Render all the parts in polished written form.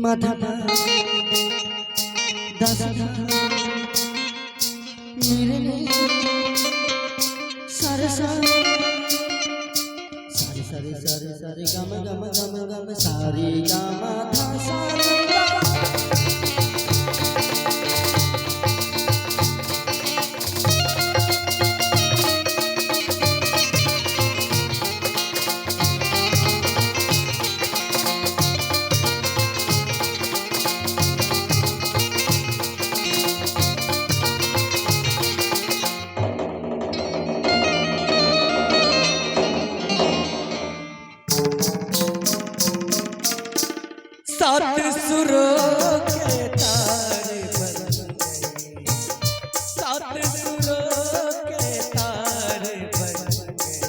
माधवा दासना मेरे सारे सारे सारे सारे सारे सारे गम गम गम गम सारे गामा धा सारे सात सुरों के तारे बन गए, सात सुरों के तारे बन गए,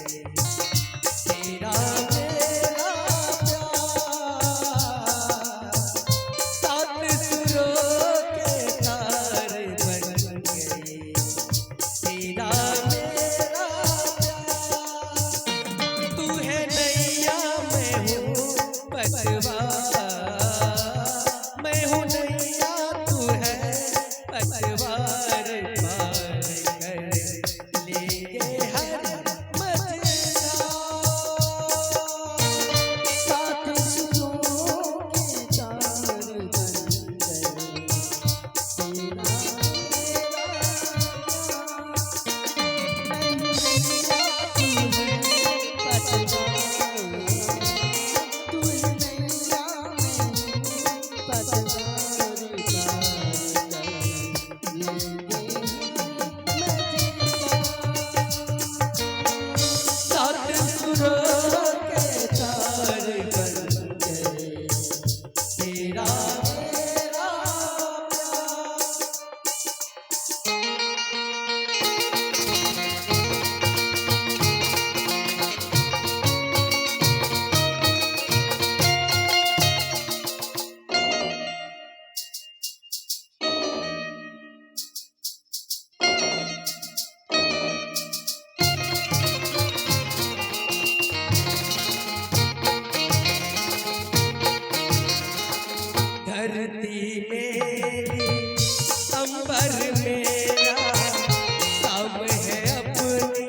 तेरा मेरा प्यार। सात सुरों के तारे बन गए, तेरा मेरा प्यार। तू है नैया मैं हूँ पतवार, धरती मेरी अंबर मेरा सब है अपनी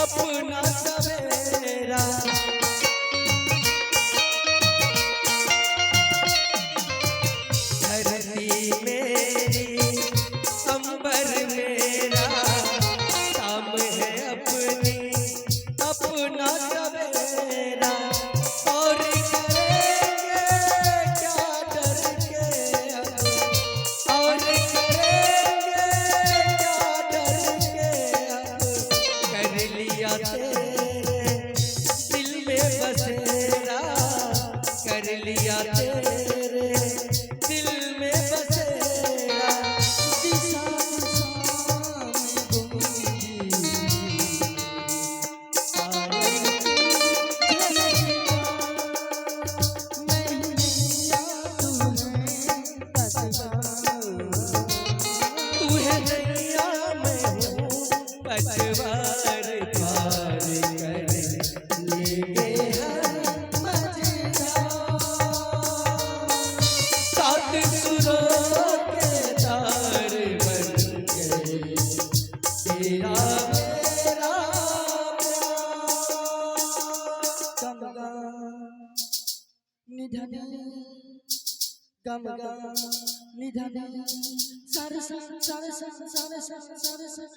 अपना सवेरा। धरती मेरी अंबर मेरा सब है अपनी अपना सवेरा। और दिल में बसेरा कर लिया तेरे दिल में बसेरा। दिशा तू है नैया मैं हूँ पतवार। गम गम निधन सारे सारे सारे सारे सारे सारे सारे